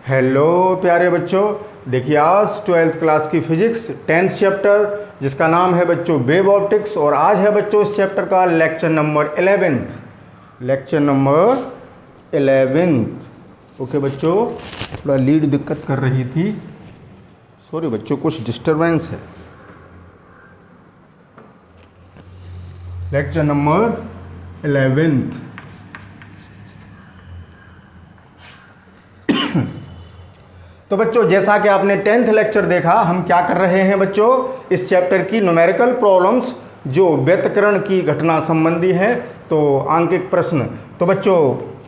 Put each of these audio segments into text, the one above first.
Hello प्यारे बच्चों, देखिए आज 12th क्लास की फिजिक्स 10th चैप्टर जिसका नाम है बच्चों वेव ऑप्टिक्स, और आज है बच्चों इस चैप्टर का लेक्चर नंबर 11th। ओके बच्चों, थोड़ा लीड दिक्कत कर रही थी, सॉरी बच्चों, कुछ डिस्टरबेंस है। Lecture number 11th। तो बच्चों जैसा कि आपने 10th लेक्चर देखा, हम क्या कर रहे हैं बच्चों, इस चैप्टर की न्यूमेरिकल प्रॉब्लम्स जो व्यतकरण की घटना संबंधी हैं, तो आंकिक प्रश्न। तो बच्चों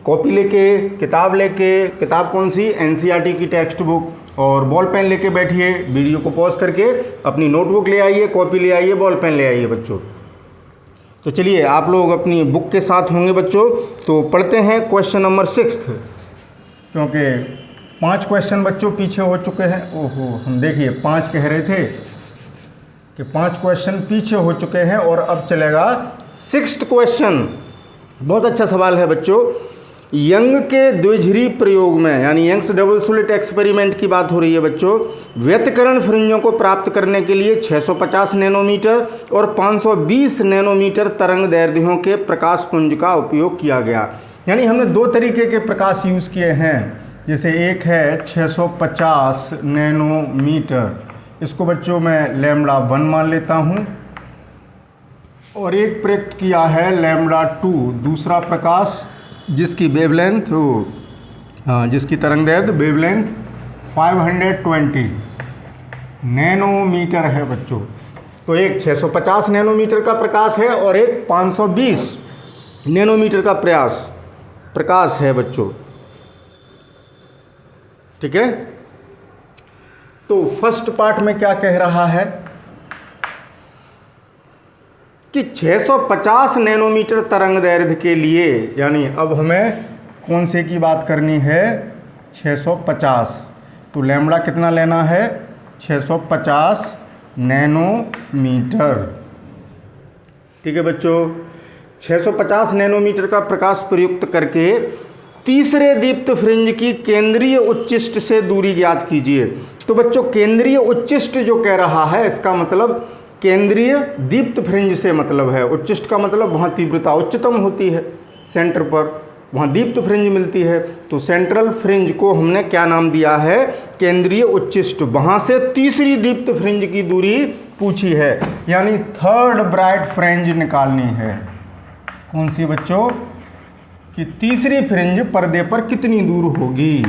कॉपी लेके, किताब कौन सी, एनसीईआरटी की टेक्स्ट बुक और बॉल पेन लेके बैठिए, वीडियो को पॉज करके अपनी नोटबुक ले आइए, कॉपी ले आइए, बॉल पेन ले आइए बच्चों। तो चलिए आप लोग अपनी बुक के साथ होंगे बच्चों, तो पढ़ते हैं क्वेश्चन नंबर 6, क्योंकि 5 क्वेश्चन बच्चों पीछे हो चुके हैं। ओहो, हम देखिए 5 कह रहे थे कि 5 क्वेश्चन पीछे हो चुके हैं और अब चलेगा 6th क्वेश्चन। बहुत अच्छा सवाल है बच्चों। यंग के द्विध्रुवी प्रयोग में, यानी यंग्स डबल स्लिट एक्सपेरिमेंट की बात हो रही है बच्चों, व्यतकरण फ्रिंजों को प्राप्त करने के लिए 650 नैनोमीटर और 520 नैनोमीटर तरंग दैर्ध्यों के प्रकाश पुंज का उपयोग किया गया। यानी हमने 2 तरीके के प्रकाश यूज़ किए हैं। जैसे एक है 650 नैनोमीटर, इसको बच्चों मैं लैम्बडा 1 मान लेता हूँ, और एक प्रयुक्त किया है लैम्बडा 2, दूसरा प्रकाश जिसकी वेवलेंथ, जिसकी तरंग दैर्ध्य वेवलेंथ 520 नैनोमीटर है बच्चों। तो एक 650 नैनोमीटर का प्रकाश है और एक 520 नैनोमीटर का प्रकाश है बच्चों, ठीक है। तो फर्स्ट पार्ट में क्या कह रहा है कि 650 नैनोमीटर तरंग दैर्ध्य के लिए, यानी अब हमें कौन से की बात करनी है, 650। तो लैम्बडा कितना लेना है, 650 नैनोमीटर, ठीक है बच्चों। 650 नैनोमीटर का प्रकाश प्रयुक्त करके तीसरे दीप्त फ्रिंज की केंद्रीय उच्चिष्ट से दूरी ज्ञात कीजिए। तो बच्चों केंद्रीय उच्चिष्ट जो कह रहा है, इसका मतलब केंद्रीय दीप्त फ्रिंज से मतलब है। उच्चिष्ट का मतलब वहाँ तीव्रता उच्चतम होती है सेंटर पर, वहाँ दीप्त फ्रिंज मिलती है। तो सेंट्रल फ्रिंज को हमने क्या नाम दिया है, केंद्रीय उच्चिष्ट। वहाँ से तीसरी दीप्त फ्रिंज की दूरी पूछी है, यानी थर्ड ब्राइट फ्रिंज निकालनी है। कौन सी बच्चों, कि तीसरी फ्रिंज पर्दे पर कितनी दूर होगी,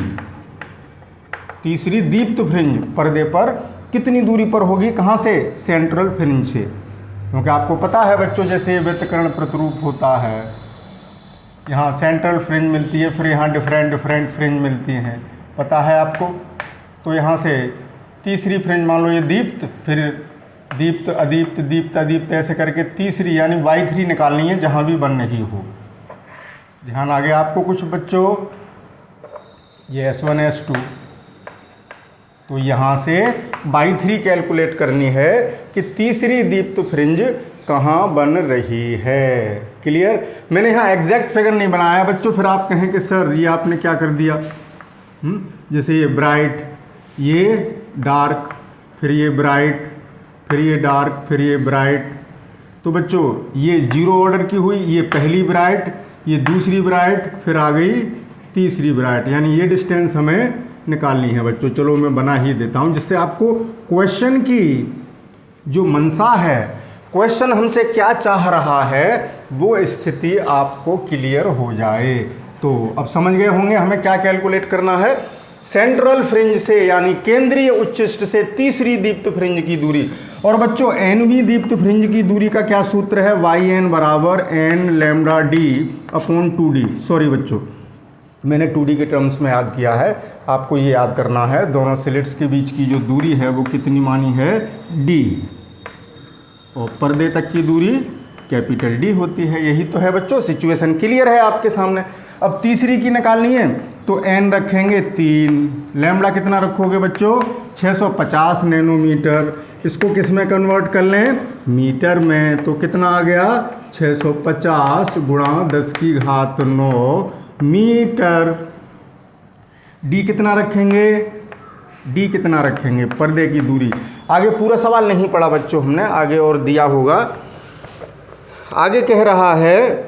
तीसरी दीप्त फ्रिंज पर्दे पर कितनी दूरी पर होगी, कहाँ से, सेंट्रल फ्रिंज से। क्योंकि आपको पता है बच्चों, जैसे व्यतकरण प्रतिरूप होता है, यहाँ सेंट्रल फ्रिंज मिलती है, फिर यहाँ डिफरेंट फ्रिंज मिलती हैं, पता है आपको। तो यहाँ से तीसरी फ्रिंज मान लो ये दीप्त, फिर दीप्त अदीप्त, दीप्त अदीप्त, ऐसे करके तीसरी यानी Y3 निकालनी है जहाँ भी बन रही हो। ध्यान आ गया आपको कुछ बच्चों, ये S1 S2, तो यहाँ से Y3 कैलकुलेट करनी है कि तीसरी दीप्त फ्रिंज कहाँ बन रही है। क्लियर। मैंने यहाँ एग्जैक्ट फिगर नहीं बनाया बच्चों, फिर आप कहें कि सर ये आपने क्या कर दिया। जैसे ये ब्राइट, ये डार्क, फिर ये ब्राइट, फिर ये डार्क, फिर ये ब्राइट। तो बच्चों ये 0 ऑर्डर की हुई, ये पहली ब्राइट, ये दूसरी ब्राइट, फिर आ गई तीसरी ब्राइट, यानी ये डिस्टेंस हमें निकालनी है बच्चों। चलो मैं बना ही देता हूँ, जिससे आपको क्वेश्चन की जो मंशा है, क्वेश्चन हमसे क्या चाह रहा है, वो स्थिति आपको क्लियर हो जाए। तो अब समझ गए होंगे हमें क्या कैलकुलेट करना है, सेंट्रल फ्रिंज से यानी केंद्रीय उच्चिष्ट से तीसरी दीप्त फ्रिंज की दूरी। और बच्चों एनवी दीप्त फ्रिंज की दूरी का क्या सूत्र है, YN बराबर n lambda d upon 2d। Sorry बच्चों, मैंने 2d के टर्म्स में याद किया है, आपको ये याद करना है दोनों स्लिट्स के बीच की जो दूरी है वो कितनी मानी है, d, और पर्दे तक की दूरी कैपिटल D होती है। यही तो है बच्चों, सिचुएशन क्लियर है आपके सामने। अब तीसरी की निकालनी है, तो n रखेंगे 3, लैम्बडा कितना रखोगे बच्चों, 650 नैनोमीटर। इसको किस में कन्वर्ट कर लें, मीटर में। तो कितना आ गया, 650 × 10⁻9 मीटर। डी कितना रखेंगे, डी कितना रखेंगे, पर्दे की दूरी। आगे पूरा सवाल नहीं पढ़ा बच्चों हमने, आगे और दिया होगा। आगे कह रहा है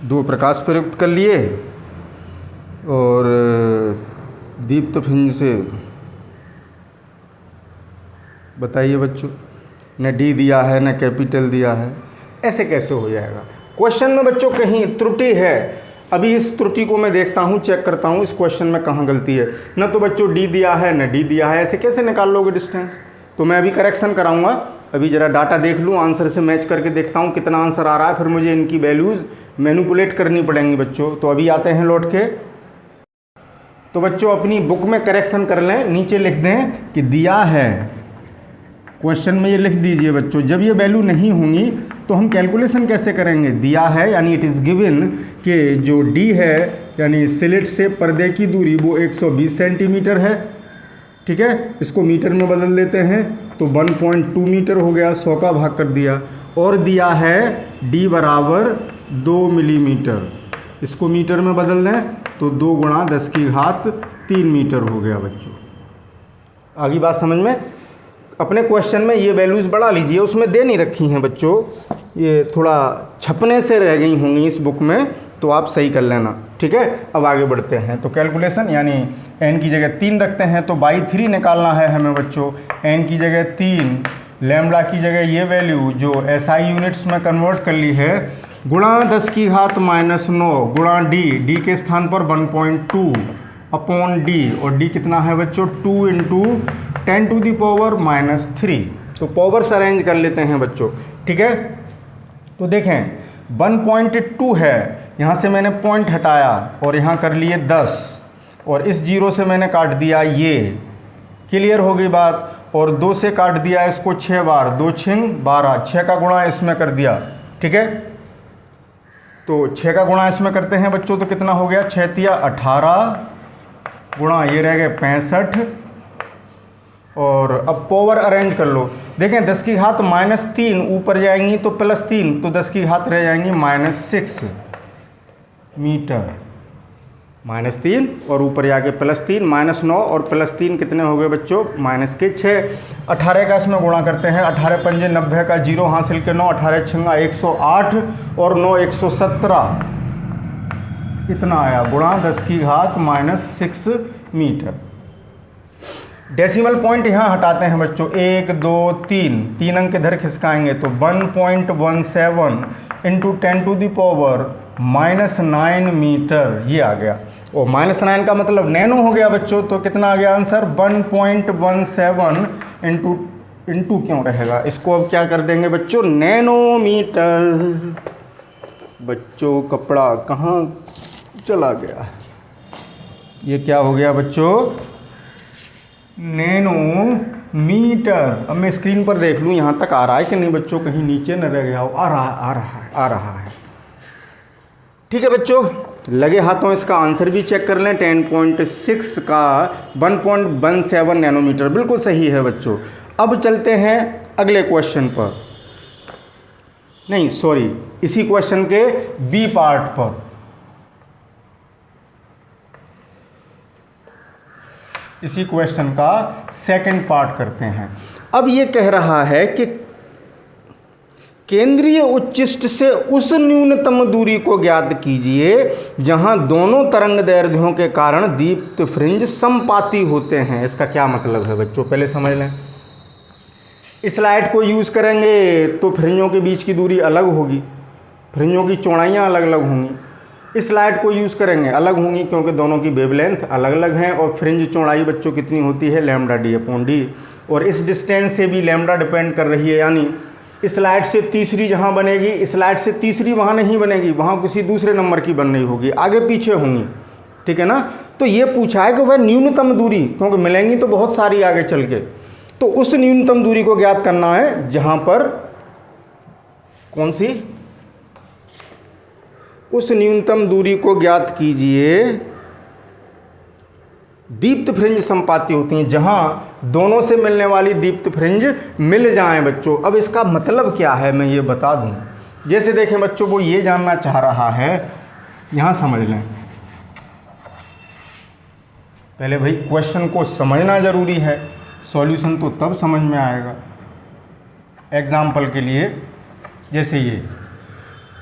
दो प्रकाश प्रयुक्त कर लिए और दीप्त फ्रिंज से बताइए बच्चों, न डी दिया है न कैपिटल दिया है, ऐसे कैसे हो जाएगा। क्वेश्चन में बच्चों कहीं त्रुटि है। अभी इस त्रुटि को मैं देखता हूँ, चेक करता हूँ इस क्वेश्चन में कहाँ गलती है। न तो बच्चों डी दिया है न डी दिया है, ऐसे कैसे निकाल लोगे डिस्टेंस। तो मैं अभी करेक्शन कराऊंगा। अभी ज़रा डाटा देख लूँ, आंसर से मैच करके देखता हूँ कितना आंसर आ रहा है, फिर मुझे इनकी वैल्यूज़ मैनिपुलेट करनी पड़ेंगी बच्चों। तो अभी आते हैं लौट के। तो बच्चों अपनी बुक में करेक्शन कर लें, नीचे लिख दें कि दिया है, क्वेश्चन में ये लिख दीजिए बच्चों। जब ये वैल्यू नहीं होंगी तो हम कैलकुलेशन कैसे करेंगे। दिया है यानी इट इज़ गिवन कि जो डी है यानी स्लिट से पर्दे की दूरी वो 120 सेंटीमीटर है, ठीक है। इसको मीटर में बदल देते हैं तो 1.2 मीटर हो गया, 100 का भाग कर दिया। और दिया है डी बराबर 2 मिलीमीटर, इसको मीटर में बदल दें तो 2 गुणा 10⁻³ मीटर हो गया बच्चों। आगे बात समझ में। अपने क्वेश्चन में ये वैल्यूज़ बढ़ा लीजिए, उसमें दे नहीं रखी हैं बच्चों, ये थोड़ा छपने से रह गई होंगी इस बुक में, तो आप सही कर लेना, ठीक है। अब आगे बढ़ते हैं। तो कैलकुलेशन यानी n की जगह 3 रखते हैं तो बाई 3 निकालना है हमें बच्चों। n की जगह 3, लैम्बडा की जगह ये वैल्यू जो SI यूनिट्स में कन्वर्ट कर ली है, गुणा 10⁻⁻9 गुणा डी के स्थान पर 1.2 अपॉन डी, और डी कितना है बच्चों 2 इंटू 10⁻³ तो पावर्स अरेंज कर लेते हैं बच्चों, ठीक है। तो देखें 1.2 है, यहाँ से मैंने पॉइंट हटाया और यहाँ कर लिए 10, और इस जीरो से मैंने काट दिया ये, क्लियर हो गई बात। और 2 से काट दिया इसको 6 बार, 2 छिंग 12, 6 का गुणा इसमें कर दिया, ठीक है। तो 6 का गुणा इसमें करते हैं बच्चों तो कितना हो गया, 6 तिया 18 गुणा ये रह गए 65, और अब पावर अरेंज कर लो। देखें 10⁻³ ऊपर जाएंगी तो +3, तो 10⁻³ रह जाएंगी -6 मीटर, -3 और ऊपर जाके +3, -9 और +3 कितने हो गए बच्चों -6। 18 का इसमें गुणा करते हैं, 18 पंजे 90 का 0 हासिल के 9, 18 छिंगा 108 और 9 117, इतना आया गुणा 10⁻⁻6 मीटर। डेसिमल पॉइंट यहाँ हटाते हैं बच्चों, 1 2 3 अंक इधर खिसकाएंगे तो 1.17 इंटू 10⁻⁻9 मीटर ये आ गया। और -9 का मतलब नैनो हो गया बच्चों, तो कितना आ गया आंसर 1.17 इंटू क्यों रहेगा, इसको अब क्या कर देंगे बच्चों नैनोमीटर। बच्चों कपड़ा कहाँ चला गया, ये क्या हो गया बच्चों नैनोमीटर। अब मैं स्क्रीन पर देख लूँ यहाँ तक आ रहा है कि नहीं बच्चों, कहीं नीचे न रह गया हो। आ रहा है। ठीक है बच्चों, लगे हाथों इसका आंसर भी चेक कर लें। 10.6 का 1.17 नैनोमीटर बिल्कुल सही है बच्चों। अब चलते हैं अगले क्वेश्चन पर, नहीं सॉरी इसी क्वेश्चन के बी पार्ट पर। इसी क्वेश्चन का सेकंड पार्ट करते हैं। अब ये कह रहा है कि केंद्रीय उच्चिष्ट से उस न्यूनतम दूरी को ज्ञात कीजिए जहां दोनों तरंग दैर्ध्यों के कारण दीप्त फ्रिंज समपाती होते हैं। इसका क्या मतलब है बच्चों, पहले समझ लें। इस लाइट को यूज़ करेंगे तो फ्रिंजों के बीच की दूरी अलग होगी, फ्रिंजों की चौड़ाइयाँ अलग अलग होंगी। इस लाइट को यूज़ करेंगे अलग होंगी क्योंकि दोनों की वेवलेंथ अलग अलग हैं। और फ्रिंज चौड़ाई बच्चों कितनी होती है λd/d, और इस डिस्टेंस से भी लैम्बडा डिपेंड कर रही है। यानी इस लाइट से तीसरी जहाँ बनेगी, इस लाइट से तीसरी वहाँ नहीं बनेगी, वहाँ किसी दूसरे नंबर की बन रही होगी, आगे पीछे होंगी, ठीक है ना। तो ये पूछा है कि वह न्यूनतम दूरी, क्योंकि मिलेंगी तो बहुत सारी आगे चल के, तो उस न्यूनतम दूरी को ज्ञात करना है जहाँ पर कौन सी, उस न्यूनतम दूरी को ज्ञात कीजिए दीप्त फ्रिंज संपाती होती हैं, जहां दोनों से मिलने वाली दीप्त फ्रिंज मिल जाएं बच्चों। अब इसका मतलब क्या है मैं ये बता दूं। जैसे देखें बच्चों, वो ये जानना चाह रहा है, यहां समझ लें। पहले भाई क्वेश्चन को समझना ज़रूरी है, सॉल्यूशन तो तब समझ में आएगा। एग्जाम्पल के लिए जैसे ये,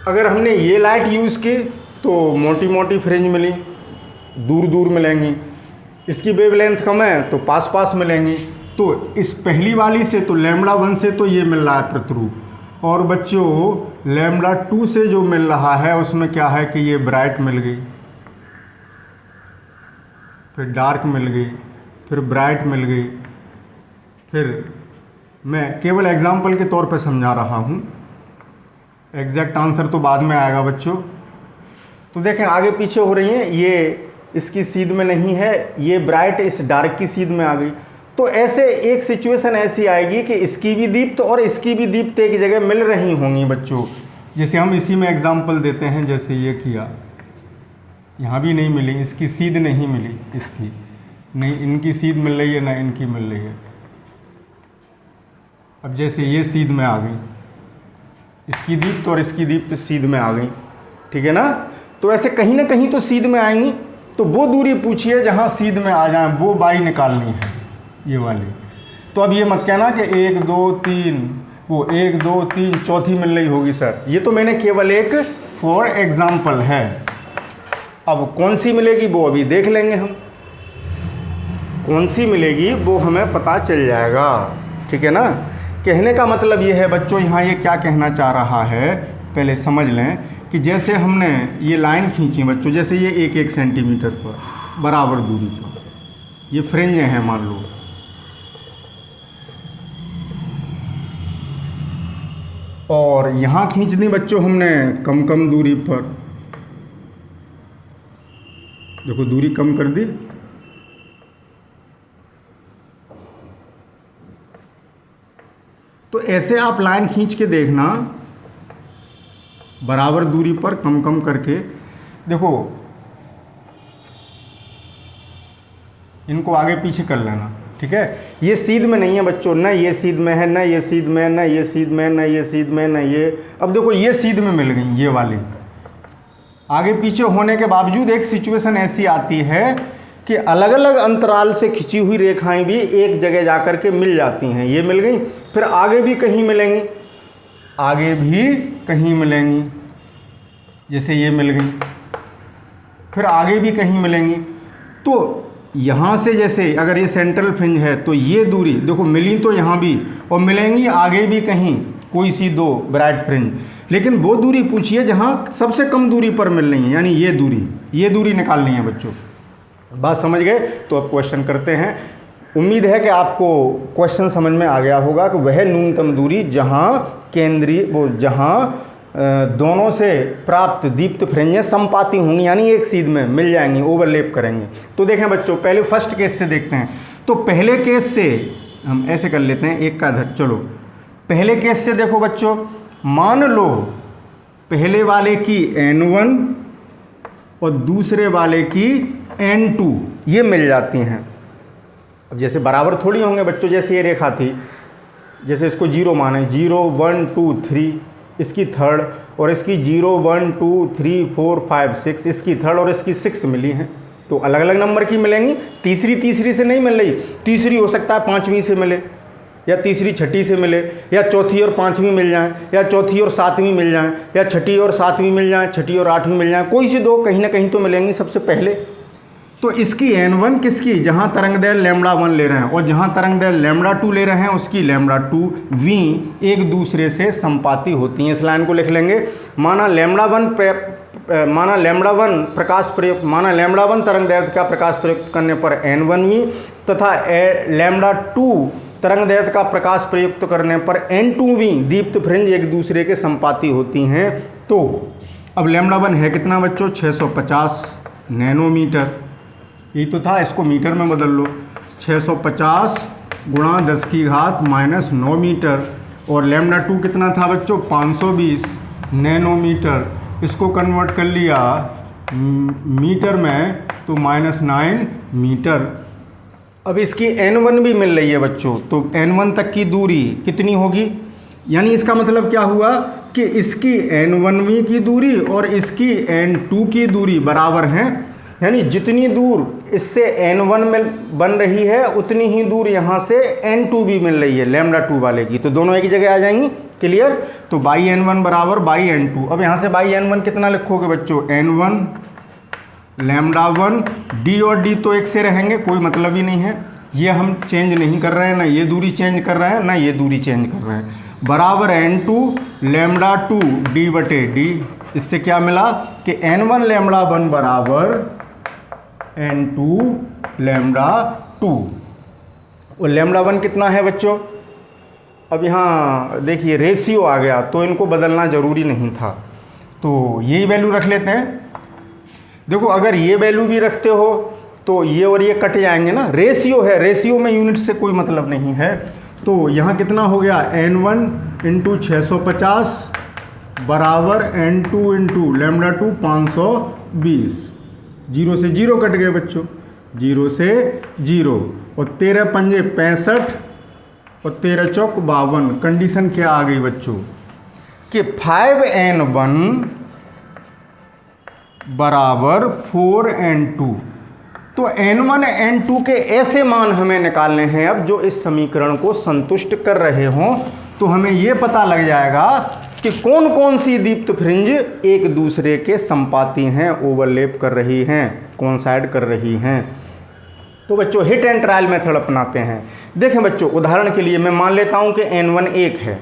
अगर हमने ये लाइट यूज़ की तो मोटी मोटी फ्रिंज मिली, दूर दूर मिलेंगी। इसकी वेवलेंथ कम है तो पास पास मिलेंगी। तो इस पहली वाली से तो λ1 से तो ये मिल रहा है प्रतिरूप, और बच्चों λ2 से जो मिल रहा है उसमें क्या है कि ये ब्राइट मिल गई, फिर डार्क मिल गई, फिर ब्राइट मिल गई। फिर मैं केवल एग्जाम्पल के तौर पे समझा रहा हूँ, एग्जैक्ट आंसर तो बाद में आएगा बच्चों। तो देखें आगे पीछे हो रही हैं, ये इसकी सीध में नहीं है, ये ब्राइट इस डार्क की सीध में आ गई। तो ऐसे एक सिचुएशन ऐसी आएगी कि इसकी भी दीप्त और इसकी भी दीप्त एक जगह मिल रही होंगी बच्चों। जैसे हम इसी में एग्जाम्पल देते हैं, जैसे ये किया, यहाँ भी नहीं मिली, इसकी सीध नहीं मिली, इसकी नहीं, इनकी सीध मिल रही है ना इनकी मिल रही है। अब जैसे ये सीध में आ गई, इसकी दीप्त और इसकी दीप्त सीध में आ गई, ठीक है ना। तो ऐसे कहीं ना कहीं तो सीध में आएंगी। तो वो दूरी पूछिए जहाँ सीध में आ जाए, वो बाई निकालनी है, ये वाली। तो अब ये मत कहना कि 1 2 3, वो 1 2 3 चौथी मिल रही होगी सर। ये तो मैंने केवल एक फॉर एग्जाम्पल है। अब कौन सी मिलेगी वो अभी देख लेंगे हम, कौन सी मिलेगी वो हमें पता चल जाएगा, ठीक है ना। कहने का मतलब ये है बच्चों, यहाँ ये क्या कहना चाह रहा है पहले समझ लें कि जैसे हमने ये लाइन खींची बच्चों, जैसे ये 1-1 सेंटीमीटर पर बराबर दूरी पर ये फ्रिंज हैं मान लो, और यहाँ खींच दी बच्चों हमने कम कम दूरी पर, देखो दूरी कम कर दी। तो ऐसे आप लाइन खींच के देखना, बराबर दूरी पर कम कम करके देखो, इनको आगे पीछे कर लेना, ठीक है। ये सीध में नहीं है बच्चों, ना ये सीध में है, ना ये सीध में है, ना ये सीध में है, ना ये सीध में है, ना ये। अब देखो ये सीध में मिल गई, ये वाली। आगे पीछे होने के बावजूद एक सिचुएशन ऐसी आती है कि अलग अलग अंतराल से खिंची हुई रेखाएं भी एक जगह जाकर के मिल जाती हैं। ये मिल गई, फिर आगे भी कहीं मिलेंगी, आगे भी कहीं मिलेंगी, जैसे ये मिल गई, फिर आगे भी कहीं मिलेंगी। तो यहाँ से जैसे अगर ये सेंट्रल फ्रिंज है तो ये दूरी देखो मिली तो यहाँ भी, और मिलेंगी आगे भी कहीं कोई सी 2 ब्राइट फ्रिंज। लेकिन वो दूरी पूछिए जहाँ सबसे कम दूरी पर मिल रही है, यानी ये दूरी निकालनी है बच्चों। बात समझ गए? तो अब क्वेश्चन करते हैं। उम्मीद है कि आपको क्वेश्चन समझ में आ गया होगा कि वह न्यूनतम दूरी जहाँ जहाँ दोनों से प्राप्त दीप्त फ्रिंजें संपाती होंगी, यानी एक सीध में मिल जाएंगी, ओवरलैप करेंगे। तो देखें बच्चों, पहले फर्स्ट केस से देखते हैं। तो पहले केस से हम ऐसे कर लेते हैं, एक का इधर, चलो पहले केस से देखो बच्चों, मान लो पहले वाले की N1 और दूसरे वाले की N2 ये मिल जाती हैं। अब जैसे बराबर थोड़ी होंगे बच्चों, जैसे ये रेखा थी, जैसे इसको 0 माने, 0 1 2 3 इसकी थर्ड, और इसकी 0 1 2 3 4 5 6 इसकी थर्ड, और इसकी 6 मिली हैं। तो अलग अलग नंबर की मिलेंगी। तीसरी से नहीं मिल रही, तीसरी हो सकता है 5वीं से मिले, या तीसरी 6ठी से मिले, या चौथी और 5वीं मिल जाएं, या चौथी और 7वीं मिल जाएं, या 6ठी और 7वीं मिल जाएं, 6ठी और 8वीं मिल जाएं, कोई सी 2 कहीं ना कहीं तो मिलेंगी सबसे पहले। तो इसकी N1 किसकी, जहाँ तरंगदैर्घ्य λ1 ले रहे हैं, और जहाँ तरंगदैर्घ्य λ2 ले रहे हैं उसकी λ2v एक दूसरे से संपाती होती हैं। इस लाइन को लिख लेंगे। माना λ1 तरंगदैर्घ्य का प्रकाश प्रयुक्त करने पर N1v तथा λ2 तरंगदैर्घ्य का प्रकाश प्रयुक्त करने पर N2v दीप्त फ्रिंज एक दूसरे के संपाती होती हैं। तो अब λ1 है कितना बच्चों, 650 नैनोमीटर। यही तो था, इसको मीटर में बदल लो, 650 गुणा 10 की घात -9 मीटर। और λ2 कितना था बच्चों, 520 नैनोमीटर। इसको कन्वर्ट कर लिया मीटर में तो -9 मीटर। अब इसकी n1 भी मिल रही है बच्चों, तो n1 तक की दूरी कितनी होगी, यानी इसका मतलब क्या हुआ कि इसकी n1वीं की दूरी और इसकी n2 की दूरी बराबर हैं, यानी जितनी दूर इससे n1 में बन रही है उतनी ही दूर यहाँ से n2 भी मिल रही है λ2 वाले की, तो दोनों एक ही जगह आ जाएंगी। क्लियर। तो बाई n1 बराबर बाई n2। अब यहाँ से बाई n1 कितना लिखोगे बच्चों, n1 λ1, d और d तो एक से रहेंगे, कोई मतलब ही नहीं है, ये हम चेंज नहीं कर रहे हैं, ना ये दूरी चेंज कर रहे हैं ना ये दूरी चेंज कर रहे हैं, बराबर n2 λ2 d बटे d। इससे क्या मिला कि n1 λ1 बराबर n2 λ2। और λ1 कितना है बच्चों, अब यहाँ देखिए रेशियो आ गया तो इनको बदलना ज़रूरी नहीं था, तो यही वैल्यू रख लेते हैं। देखो अगर ये वैल्यू भी रखते हो तो ये और ये कट जाएंगे ना, रेशियो है, रेशियो में यूनिट से कोई मतलब नहीं है। तो यहाँ कितना हो गया, n1 × 650 बराबर n2 × λ2 520। 0 से 0 कट गए बच्चों, 0 से 0, और 13 पंजे 65 और 13 चौक 52। कंडीशन क्या आ गई बच्चों कि 5n1 बराबर 4n2। तो n1 n2 के ऐसे मान हमें निकालने हैं अब जो इस समीकरण को संतुष्ट कर रहे हों, तो हमें ये पता लग जाएगा कि कौन कौन सी दीप्त फ्रिंज एक दूसरे के संपाती हैं, ओवरलैप कर रही हैं, कोइंसाइड कर रही हैं। तो बच्चों हिट एंड ट्रायल मेथड अपनाते हैं। देखें बच्चों, उदाहरण के लिए मैं मान लेता हूं कि n1 1 है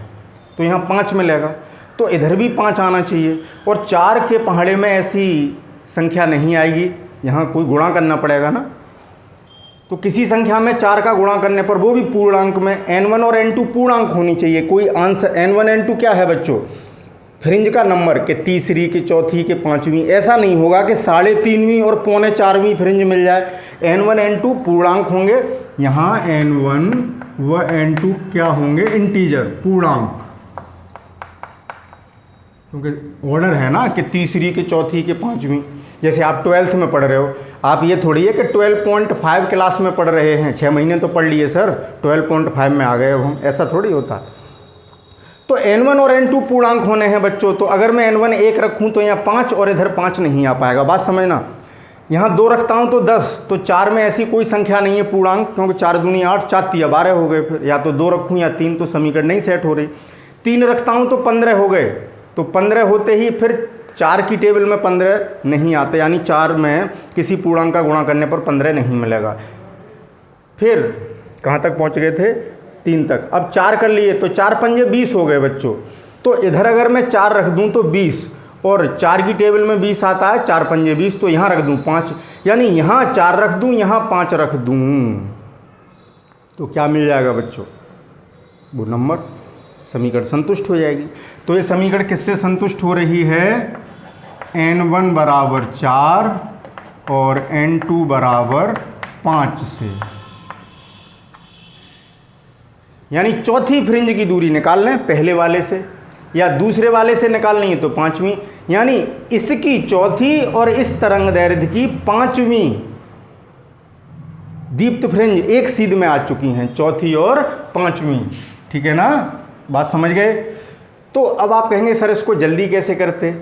तो यहाँ 5 मिलेगा, तो इधर भी 5 आना चाहिए, और 4 के पहाड़े में ऐसी संख्या नहीं आएगी, यहाँ कोई गुणा करना पड़ेगा ना। तो किसी संख्या में 4 का गुणा करने पर, वो भी पूर्णांक में, n1 और n2 पूर्णांक होनी चाहिए। कोई आंसर n1 n2 क्या है बच्चों, फ्रिंज का नंबर, कि तीसरी की चौथी के पांचवीं, ऐसा नहीं होगा कि 3.5वीं और 3.25वीं फ्रिंज मिल जाए। n1 n2 पूर्णांक होंगे, यहाँ n1 व n2 क्या होंगे, इंटीजर, पूर्णांक, क्योंकि ऑर्डर है ना कि तीसरी की चौथी के पांचवीं। जैसे आप 12th में पढ़ रहे हो, आप ये थोड़ी है कि 12.5 क्लास में पढ़ रहे हैं, 6 महीने तो पढ़ लिए सर, 12.5 में आ गए हम, ऐसा थोड़ी होता। तो n1 और n2 पूर्णांक होने हैं बच्चों। तो अगर मैं n1 1 रखूं तो यहाँ 5 और इधर 5 नहीं आ पाएगा, बात समझना। यहाँ 2 रखता हूँ तो 10, तो 4 में ऐसी कोई संख्या नहीं है पूर्णांक, क्योंकि 4 दूनी 8, 4 तिया 12 हो गए। फिर या तो 2 रखूँ या 3, तो समीकरण नहीं सेट हो रही। 3 रखता हूँ तो 15 हो गए, तो 15 होते ही फिर 4 की टेबल में 15 नहीं आते, यानी 4 में किसी पूर्णांक का गुणा करने पर 15 नहीं मिलेगा। फिर कहाँ तक पहुँच गए थे, 3 तक। अब 4 कर लिए तो 4 पंजे 20 हो गए बच्चों। तो इधर अगर मैं 4 रख दूं तो 20, और 4 की टेबल में 20 आता है, 4 पंजे 20, तो यहाँ रख दूं 5, यानी यहाँ 4 रख दूं, यहाँ 5 रख दूं, तो क्या मिल जाएगा बच्चों, वो नंबर, समीकरण संतुष्ट हो जाएगी। तो ये समीकरण किससे संतुष्ट हो रही है, n1 बराबर 4 और n2 बराबर 5 से। यानी चौथी फ्रिंज की दूरी निकाल लें पहले वाले से, या दूसरे वाले से निकालनी है तो 5वीं, यानी इसकी चौथी और इस तरंग दैर्ध्य की 5वीं दीप्त फ्रिंज एक सीध में आ चुकी हैं, चौथी और 5वीं। ठीक है ना, बात समझ गए। तो अब आप कहेंगे सर इसको जल्दी कैसे करते,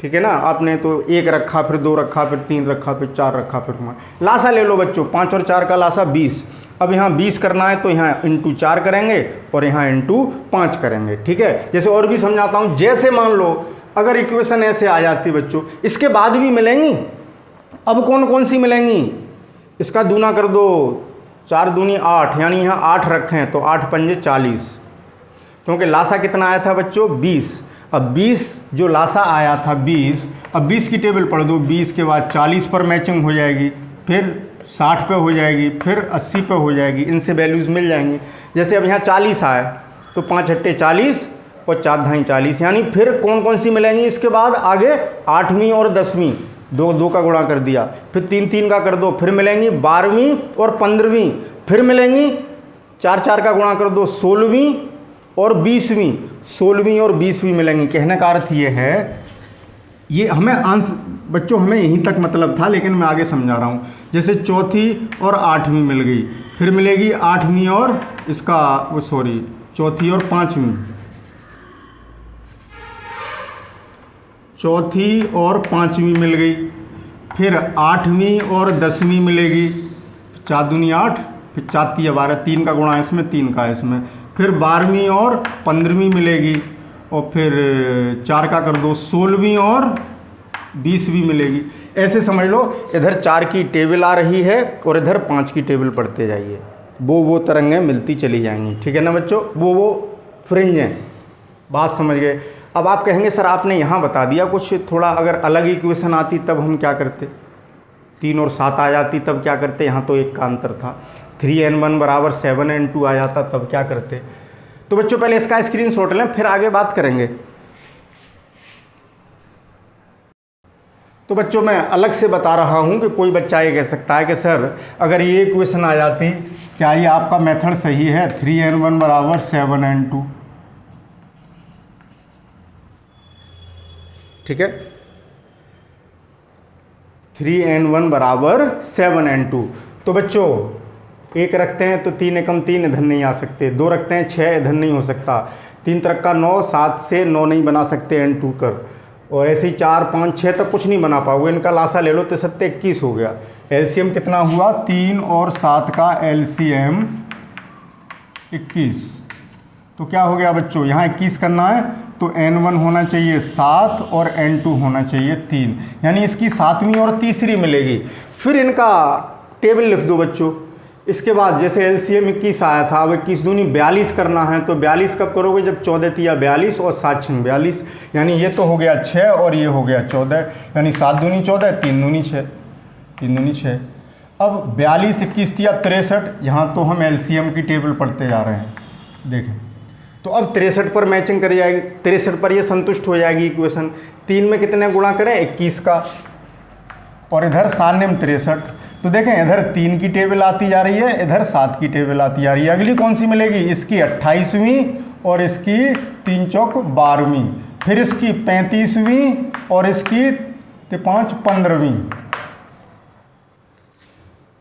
ठीक है ना, आपने तो 1 रखा, फिर 2 रखा, फिर 3 रखा, फिर 4 रखा, फिर 5। लासा ले लो बच्चों, 5 और 4 का लासा 20। अब यहाँ 20 करना है तो यहाँ इंटू 4 करेंगे और यहाँ इंटू 5 करेंगे। ठीक है, जैसे और भी समझाता हूँ। जैसे मान लो अगर इक्वेशन ऐसे आ जाती बच्चों, इसके बाद भी मिलेंगी। अब कौन कौन सी मिलेंगी, इसका दूना कर दो, 4 दूनी 8, यानी यहाँ 8 रखें तो 8 पंजे 40, क्योंकि लासा कितना आया था बच्चों, 20। अब 20 जो लासा आया था 20, अब 20 की टेबल पढ़ दो, 20 के बाद 40 पर मैचिंग हो जाएगी, फिर 60 पे हो जाएगी, फिर 80 पे हो जाएगी, इनसे वैल्यूज़ मिल जाएंगी। जैसे अब यहाँ 40 आए तो 5 अट्टे 40 और 4 ढाई 40, यानी फिर कौन कौन सी मिलेंगी इसके बाद आगे, 8वीं और 10वीं, 2 का गुणा कर दिया, फिर 3 का कर दो, फिर मिलेंगी 12वीं और 15वीं, फिर मिलेंगी 4 का गुणा कर दो, 16वीं और 20वीं, 16वीं और 20वीं मिलेंगी। कहने का अर्थ ये है, ये हमें बच्चों हमें यहीं तक मतलब था, लेकिन मैं आगे समझा रहा हूँ। जैसे चौथी और आठवीं मिल गई, फिर मिलेगी आठवीं और इसका चौथी और पाँचवीं, चौथी और पाँचवीं मिल गई, फिर आठवीं और 10वीं मिलेगी, 4 दूनी 8, फिर 4 तिया 12, 3 का गुणा इसमें 3 का इसमें, फिर 12वीं और 15वीं मिलेगी, और फिर 4 का कर दो 16वीं और 20वीं मिलेगी। ऐसे समझ लो, इधर 4 की टेबल आ रही है और इधर 5 की टेबल पढ़ते जाइए, वो तरंगें मिलती चली जाएंगी। ठीक है ना बच्चों, वो फ्रिंजें, बात समझ गए। अब आप कहेंगे सर आपने यहाँ बता दिया कुछ, थोड़ा अगर अलग इक्वेशन आती तब हम क्या करते, 3 और 7 आ जाती तब क्या करते, यहाँ तो 1 का अंतर था, 3n1 बराबर 7n2 आ जाता तब क्या करते। तो बच्चों पहले इसका स्क्रीनशॉट लें, फिर आगे बात करेंगे। तो बच्चों मैं अलग से बता रहा हूँ कि कोई बच्चा ये कह सकता है कि सर अगर ये इक्वेशन आ जाती, क्या ये आपका मेथड सही है, 3n1 बराबर 7n2, ठीक है, 3n1 बराबर 7n2। तो बच्चों 1 रखते हैं तो 3 एकम 3 इधर नहीं आ सकते, 2 रखते हैं 6 इधर नहीं हो सकता, 3 तरक का 9, 7 से 9 नहीं बना सकते n2 कर, और ऐसे ही 4 5 6 तक कुछ नहीं बना पाओगे। इनका लासा ले लो तो 7 21 हो गया। एलसीएम कितना हुआ, 3 और 7 का एलसीएम 21। तो क्या हो गया बच्चों, यहाँ 21 करना है तो n1 होना चाहिए 7 और n2 होना चाहिए 3, यानी इसकी 7वीं और तीसरी मिलेगी। फिर इनका टेबल लिख दो बच्चों। इसके बाद जैसे एलसीएम 21 आया था, अब 21 दूनी 42 करना है, तो 42 कब करोगे, जब 14 तिया 42 और 7 6 42, यानी ये तो हो गया 6 और ये हो गया 14, यानी 7 दूनी 14, 3 दूनी 6, 3 दूनी 6। अब 42 21 तिया 63, यहाँ तो हम एलसीएम की टेबल पढ़ते जा रहे हैं, देखें तो अब 63 पर मैचिंग कर जाएगी, 63 पर ये संतुष्ट हो जाएगी इक्वेशन। 3 में कितने गुणा करें, 21 का, और इधर सान्यम 63। तो देखें इधर 3 की टेबल आती जा रही है, इधर 7 की टेबल आती जा रही है। अगली कौन सी मिलेगी, इसकी 28वीं और इसकी 3 चौक 12वीं, फिर इसकी 35वीं और इसकी 5 15वीं।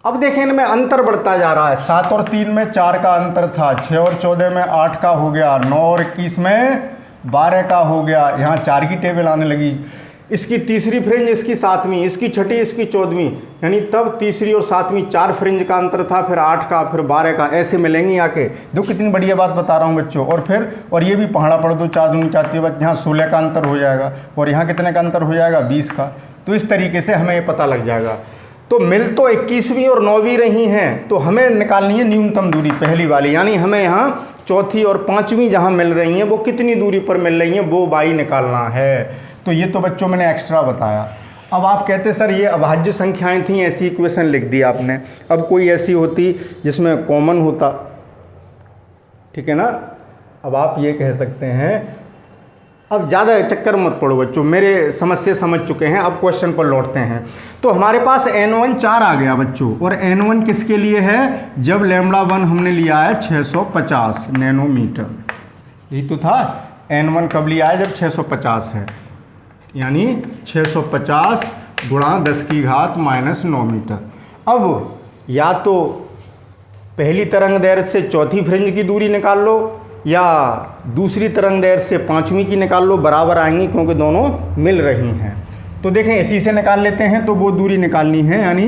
अब देखें इनमें अंतर बढ़ता जा रहा है, 7 और 3 में 4 का अंतर था, 6 और 14 में 8 का हो गया, 9 और 21 में 12 का हो गया, यहाँ 4 की टेबल आने लगी। इसकी तीसरी फ्रिंज, इसकी 7वीं, इसकी छठी, इसकी 14वीं, यानी तब तीसरी और 7वीं 4 फ्रिंज का अंतर था, फिर 8 का, फिर 12 का, ऐसे मिलेंगी आके। दो कितनी बढ़िया बात बता रहा हूँ बच्चों। और फिर और ये भी पहाड़ा पढ़ दो, 4 दूनी 4 तिया, यहाँ 16 का अंतर हो जाएगा, और यहाँ कितने का अंतर हो जाएगा, 20 का। तो इस तरीके से हमें ये पता लग जाएगा। तो मिल तो 21वीं और 9वीं रही हैं, तो हमें निकालनी है न्यूनतम दूरी पहली वाली, यानी हमें यहाँ चौथी और 5वीं जहाँ मिल रही हैं वो कितनी दूरी पर मिल रही हैं, वो बाई निकालना है। तो ये तो बच्चों मैंने एक्स्ट्रा बताया। अब आप कहते सर ये अभाज्य संख्याएं थी, ऐसी इक्वेशन लिख दी आपने, अब कोई ऐसी होती जिसमें कॉमन होता, ठीक है ना। अब आप ये कह सकते हैं, अब ज़्यादा चक्कर मत पड़ो बच्चों, मेरे समझ से समझ चुके हैं, अब क्वेश्चन पर लौटते हैं। तो हमारे पास n1 4 आ गया बच्चों, और n1 किसके लिए है, जब λ1 हमने लिया है 650 नैनोमीटर, यही तो था। n1 कब लिया है, जब 650 है, यानी 650 गुणा 10 की घात -9 मीटर। अब या तो पहली तरंग दैर्घ्य से चौथी फ्रिंज की दूरी निकाल लो, या दूसरी तरंग दैर्घ्य से 5वीं की निकाल लो, बराबर आएंगी क्योंकि दोनों मिल रही हैं। तो देखें इसी से निकाल लेते हैं, तो वो दूरी निकालनी है, यानी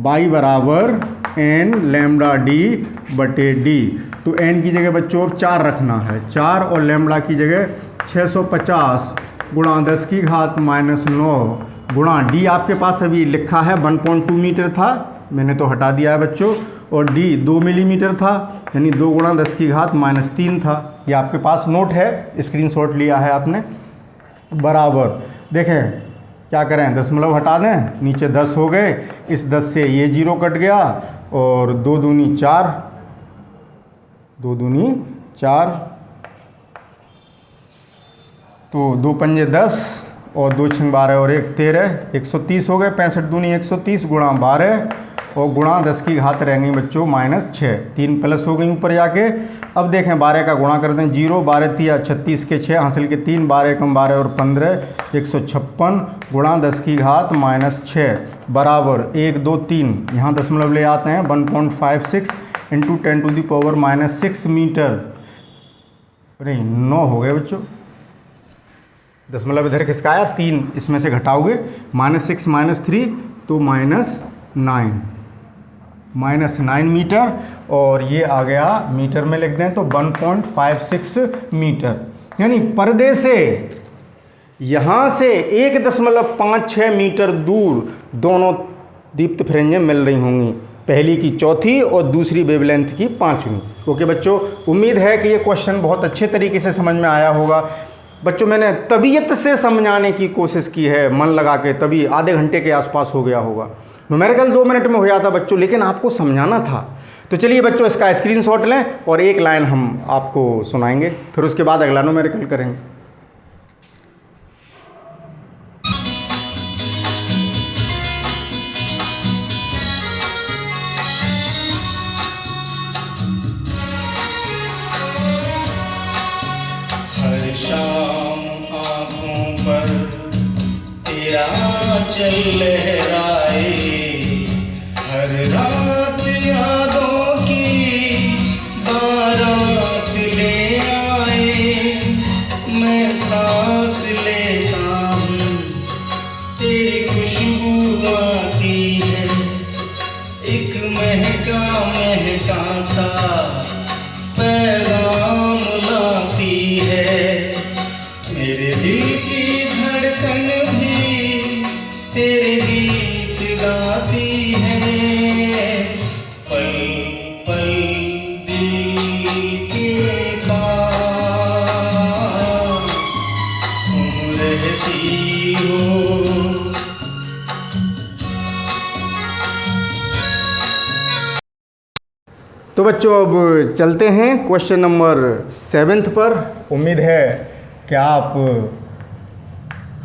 y बराबर n लैम्बडा d बटे d। तो n की जगह बच्चों 4 रखना है, 4, और लैम्बडा की जगह 650 गुणा 10 की घात -9 गुणा d आपके पास अभी लिखा है 1.2 मीटर था, मैंने तो हटा दिया है बच्चों, और d 2 मिलीमीटर था, यानी 2 गुणा 10 की घात -3 था। ये आपके पास नोट है, स्क्रीनशॉट लिया है आपने, बराबर। देखें क्या करें, दशमलव हटा दें, नीचे 10 हो गए, इस 10 से ये 0 कट गया, और 2 दूनी 4, 2 दूनी 4, तो 2 पंजे 10 और 2 छंग 12 और 1 13, 130 हो गए, 65 दूनी 130 गुणा 12 और गुणा 10 की घात रहेंगी बच्चों -6, 3 प्लस हो गई ऊपर जाके, अब देखें 12 का गुणा करते हैं, 0 12 तिया 36 के 6 हासिल के 3 12 एकम 12 और 15 156 गुणा 10 की घात -6 बराबर 1 2 3 यहाँ दशमलव ले आते हैं 1.56 इंटू 10⁻⁻6 मीटर। अरे 9 हो गए बच्चों, दशमलव इधर किसका आया 3, इसमें से घटाओगे -6 -3 तो -9 मीटर, और ये आ गया मीटर में लिख दें तो 1.56 मीटर। यानी पर्दे से यहाँ से 1.56 मीटर दूर दोनों दीप्त फ्रेंजें मिल रही होंगी, पहली की चौथी और दूसरी वेवलेंथ की 5वीं। ओके बच्चों, उम्मीद है कि ये क्वेश्चन बहुत अच्छे तरीके से समझ में आया होगा। बच्चों मैंने तबीयत से समझाने की कोशिश की है मन लगा के, तभी आधे घंटे के आसपास हो गया होगा। न्यूमेरिकल 2 मिनट में हो जाता बच्चों, लेकिन आपको समझाना था। तो चलिए बच्चों इसका स्क्रीनशॉट लें और एक लाइन हम आपको सुनाएंगे, फिर उसके बाद अगला न्यूमेरिकल करेंगे। हर शाम आँखों पर तेरा चल लहराए, हर रात यादों की बारात ले आए। मैं सांस लेता हूँ तेरी खुशबू आती है, एक महका महका सा पैगाम लाती है। मेरे दिल की धड़कन भी तेरे गीत गाती है, पल पल दिल के पास तुम रहती हो। तो बच्चों अब चलते हैं क्वेश्चन नंबर 7 पर। उम्मीद है कि आप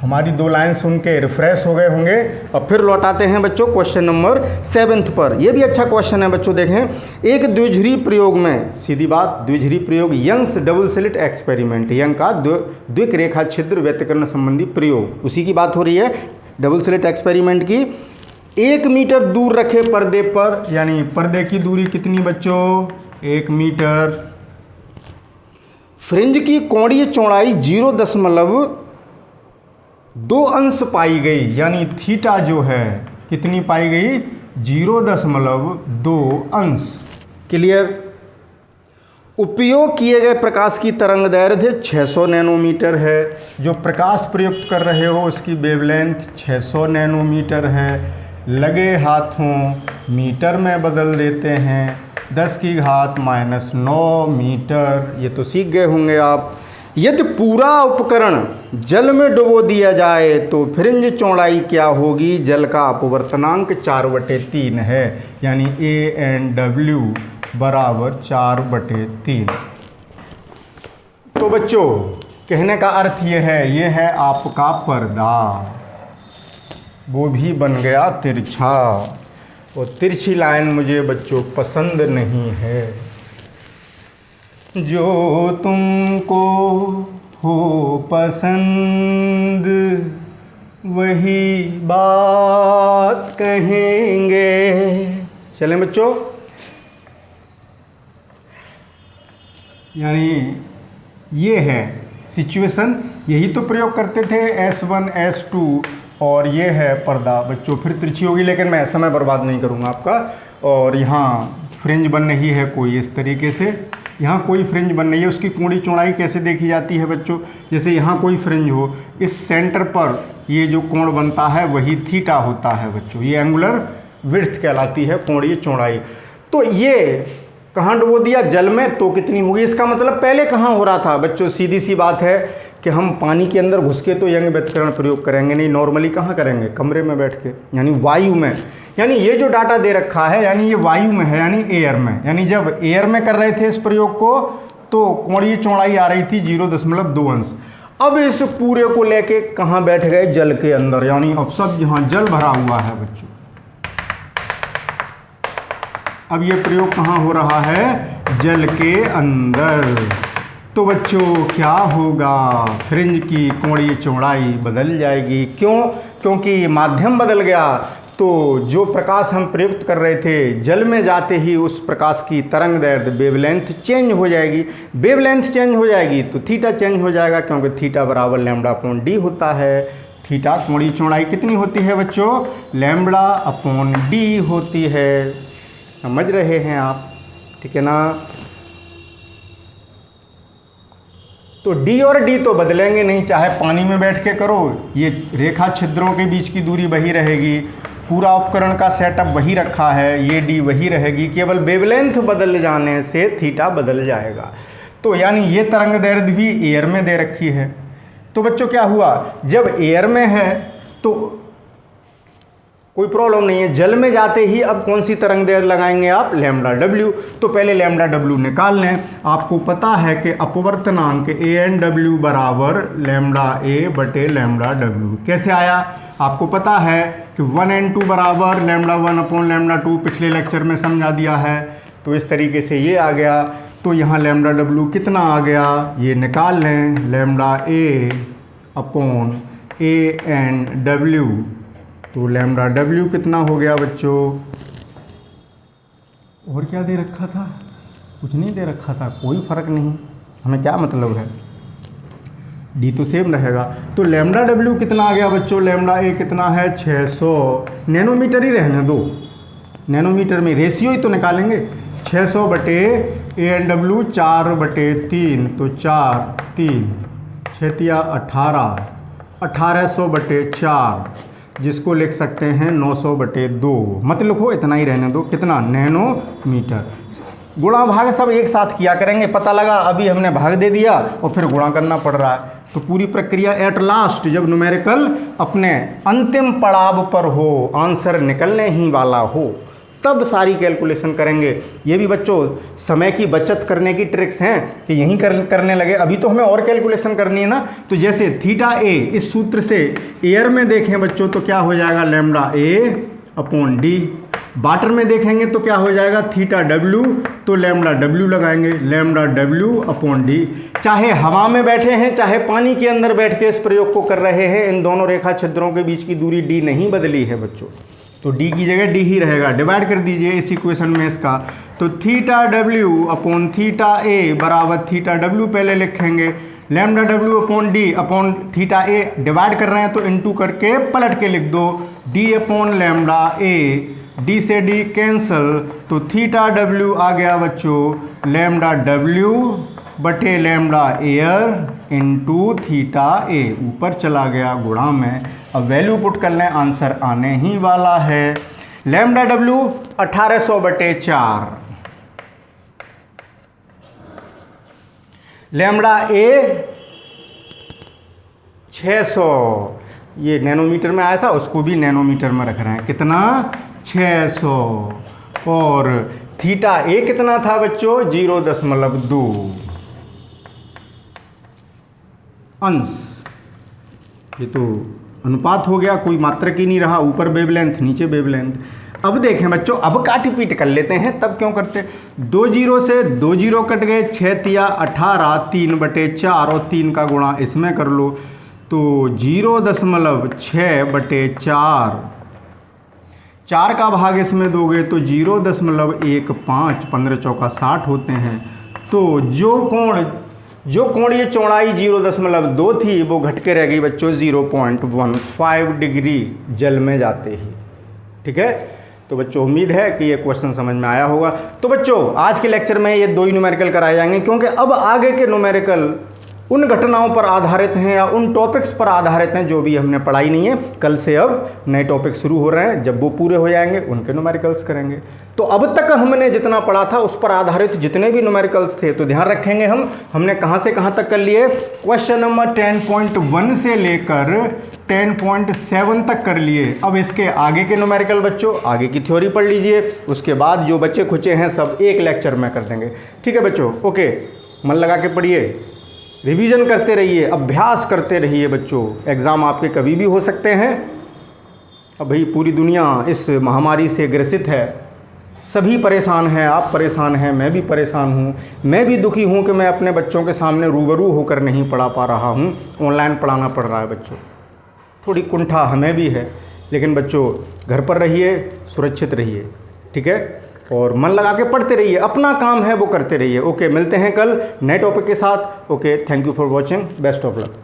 हमारी 2 लाइन सुन के रिफ्रेश हो गए होंगे। अब फिर लौटाते हैं बच्चों क्वेश्चन नंबर 7 पर। यह भी अच्छा क्वेश्चन है बच्चों। देखें, एक द्विध्रुवी प्रयोग में, सीधी बात, द्विध्रुवी प्रयोग Young's double slit experiment, Young का द्विक रेखा छिद्र व्यतिकरण संबंधी प्रयोग, उसी की बात हो रही है, डबल स्लिट एक्सपेरिमेंट की। 1 मीटर दूर रखे पर्दे पर, यानी पर्दे की दूरी कितनी बच्चों 1 मीटर। फ्रिंज की कोणीय चौड़ाई 0.2 अंश पाई गई, यानी थीटा जो है कितनी पाई गई 0.2 अंश। क्लियर। उपयोग किए गए प्रकाश की तरंग दैर्घ्य 600 नैनोमीटर है। जो प्रकाश प्रयुक्त कर रहे हो उसकी वेवलेंथ 600 नैनोमीटर है। लगे हाथों मीटर में बदल देते हैं, 10 की घात -9 मीटर। ये तो सीख गए होंगे आप। यदि पूरा उपकरण जल में डुबो दिया जाए तो फ्रिंज चौड़ाई क्या होगी। जल का अपवर्तनांक 4/3 है, यानी ANW बराबर 4/3। तो बच्चों कहने का अर्थ ये है आपका पर्दा, वो भी बन गया तिरछा, और तिरछी लाइन मुझे बच्चों पसंद नहीं है। जो तुमको हो पसंद वही बात कहेंगे। चलें बच्चों, यानी ये है सिचुएशन, यही तो प्रयोग करते थे S1 S2, और ये है पर्दा बच्चों। फिर तिरछी होगी, लेकिन मैं समय बर्बाद नहीं करूँगा आपका। और यहाँ फ्रिंज बन रही है कोई इस तरीके से, यहाँ कोई फ्रिंज बन रही है। उसकी कोणीय चौड़ाई कैसे देखी जाती है बच्चों, जैसे यहाँ कोई फ्रिंज हो, इस सेंटर पर ये जो कोण बनता है वही थीटा होता है बच्चों। ये एंगुलर विड्थ कहलाती है, कोणीय चौड़ाई। तो ये कहाँ डुबो दिया जल में, तो कितनी होगी। इसका मतलब पहले कहाँ हो रहा था बच्चों, सीधी सी बात है कि हम पानी के अंदर घुस के तो यंग व्यतिकरण प्रयोग करेंगे नहीं, नॉर्मली कहाँ करेंगे, कमरे में बैठ के, यानी वायु में। यानी ये जो डाटा दे रखा है, यानी ये वायु में है, यानी एयर में। यानी जब एयर में कर रहे थे इस प्रयोग को तो कोणीय चौड़ाई आ रही थी 0.2 अंश। अब इस पूरे को लेके कहाँ बैठ गए, जल के अंदर, यानी अब सब यहाँ जल भरा हुआ है बच्चों। अब ये प्रयोग कहाँ हो रहा है, जल के अंदर। तो बच्चों क्या होगा, फ्रिंज की कोणीय चौड़ाई बदल जाएगी। क्यों? क्योंकि माध्यम बदल गया। तो जो प्रकाश हम प्रयुक्त कर रहे थे जल में जाते ही उस प्रकाश की तरंग दैर्ध्य वेवलेंथ चेंज हो जाएगी। वेवलेंथ चेंज हो जाएगी तो थीटा चेंज हो जाएगा, क्योंकि थीटा बराबर लैम्बडा अपॉन डी होता है। थीटा कोणीय चौड़ाई कितनी होती है बच्चों? लैम्बडा अपॉन डी होती है। समझ रहे हैं आप? ठीक है ना? तो डी और डी तो बदलेंगे नहीं, चाहे पानी में बैठ के करो, ये रेखा छिद्रों के बीच की दूरी वही रहेगी, पूरा उपकरण का सेटअप वही रखा है, ये डी वही रहेगी, केवल वेवलेंथ बदल जाने से थीटा बदल जाएगा। तो यानी ये तरंग दैर्ध्य भी एयर में दे रखी है। तो बच्चों क्या हुआ, जब एयर में है तो कोई प्रॉब्लम नहीं है, जल में जाते ही अब कौन सी तरंग दैर्ध्य लगाएंगे आप? Lambda W. तो पहले लैम्बडा डब्ल्यू निकाल लें। आपको पता है कि अपवर्तनांक ए एन डब्ल्यू बराबर लैम्बडा ए बटे लैम्बडा डब्ल्यू। कैसे आया? आपको पता है कि 1n2 बराबर लैम्बडा 1 अपॉन लैम्बडा 2, पिछले लेक्चर में समझा दिया है। तो इस तरीके से ये आ गया। तो यहाँ लैम्बडा डब्ल्यू कितना आ गया, ये निकाल लें, lambda A upon A N W. तो लैम्बडा डब्ल्यू कितना हो गया बच्चों? और क्या दे रखा था? कुछ नहीं दे रखा था, कोई फर्क नहीं, हमें क्या मतलब है, डी तो सेम रहेगा। तो लैम्बडा डब्ल्यू कितना आ गया बच्चों? लैम्बडा ए कितना है? 600 नैनोमीटर ही रहने दो, नैनोमीटर में रेशियो ही तो निकालेंगे। 600 बटे ए एन डब्ल्यू 4/3, तो 4 3 6 18, 1800 बटे 4, जिसको लिख सकते हैं 900 बटे 2। मत लिखो, इतना ही रहने दो। कितना? नैनोमीटर। गुणा भाग सब एक साथ किया करेंगे। पता लगा अभी हमने भाग दे दिया और फिर गुणा करना पड़ रहा है। तो पूरी प्रक्रिया एट लास्ट जब न्यूमेरिकल अपने अंतिम पड़ाव पर हो, आंसर निकलने ही वाला हो, तब सारी कैलकुलेशन करेंगे। ये भी बच्चों समय की बचत करने की ट्रिक्स हैं कि यहीं करने लगे। अभी तो हमें और कैलकुलेशन करनी है ना। तो जैसे थीटा ए इस सूत्र से एयर में देखें बच्चों तो क्या हो जाएगा? लैम्बडा ए अपॉन डी। वाटर में देखेंगे तो क्या हो जाएगा? थीटा डब्ल्यू, तो लैम्बडा डब्ल्यू लगाएंगे, लैम्बडा डब्ल्यू अपॉन डी। चाहे हवा में बैठे हैं चाहे पानी के अंदर बैठ के इस प्रयोग को कर रहे हैं, इन दोनों रेखा छिद्रों के बीच की दूरी डी नहीं बदली है बच्चों। तो डी की जगह डी ही रहेगा। डिवाइड कर दीजिए इस इक्वेशन में इसका। तो theta W upon theta A बराबर थीटा डब्ल्यू पहले लिखेंगे, lambda W upon D upon theta A. Divide कर रहे हैं तो इनटू करके पलट के लिख दो, डी अपॉन लैम्बडा ए, डी से डी कैंसल, तो थीटा डब्ल्यू आ गया बच्चों लैम्बडा डब्ल्यू बटे लैम्बडा एयर इंटू थीटा ए। ऊपर चला गया गुणा में। अब वैल्यू पुट कर लें, आंसर आने ही वाला है। लैम्बडा डब्ल्यू 1800 बटे 4, लैम्बडा ए 600, ये नैनोमीटर में आया था उसको भी नैनोमीटर में रख रहे हैं। कितना? 600। और थीटा ए कितना था बच्चों? 0.2 अंश। ये तो अनुपात हो गया, कोई मात्रक ही नहीं रहा। ऊपर वेवलेंथ नीचे वेवलेंथ। अब देखें बच्चों, अब काट पीट कर लेते हैं, तब क्यों करते? 2 जीरो से 2 जीरो कट गए, 6 तिया 18, 3 बटे 4 और 3 का गुणा इसमें कर लो, तो 0.6 बटे 4, 4 का भाग इसमें दोगे तो 0.15, 15 चौका 60 होते हैं। तो जो कोणीय चौड़ाई 0.2 थी वो घट के रह गई बच्चों 0.15 डिग्री जल में जाते ही। ठीक है, तो बच्चों उम्मीद है कि ये क्वेश्चन समझ में आया होगा। तो बच्चों आज के लेक्चर में ये 2 ही न्यूमेरिकल कराए जाएंगे, क्योंकि अब आगे के न्यूमेरिकल उन घटनाओं पर आधारित हैं या उन टॉपिक्स पर आधारित हैं जो भी हमने पढ़ाई नहीं है। कल से अब नए टॉपिक शुरू हो रहे हैं, जब वो पूरे हो जाएंगे उनके न्यूमेरिकल्स करेंगे। तो अब तक हमने जितना पढ़ा था उस पर आधारित जितने भी न्यूमेरिकल्स थे तो ध्यान रखेंगे हमने कहाँ से कहाँ तक कर लिए। क्वेश्चन नंबर 10.1 से लेकर 10.7 तक कर लिए। अब इसके आगे के न्यूमेरिकल बच्चों आगे की थ्योरी पढ़ लीजिए, उसके बाद जो बच्चे खुचे हैं सब एक लेक्चर में कर देंगे। ठीक है बच्चों, ओके, मन लगा के पढ़िए, रिवीजन करते रहिए, अभ्यास करते रहिए बच्चों। एग्ज़ाम आपके कभी भी हो सकते हैं। अब भाई पूरी दुनिया इस महामारी से ग्रसित है, सभी परेशान हैं, आप परेशान हैं, मैं भी परेशान हूँ। मैं भी दुखी हूँ कि मैं अपने बच्चों के सामने रूबरू होकर नहीं पढ़ा पा रहा हूँ, ऑनलाइन पढ़ाना पड़ रहा है बच्चों। थोड़ी कुंठा हमें भी है, लेकिन बच्चों घर पर रहिए, सुरक्षित रहिए, ठीक है, और मन लगा के पढ़ते रहिए, अपना काम है वो करते रहिए। ओके, मिलते हैं कल नए टॉपिक के साथ। Okay, thank you for watching, best of luck.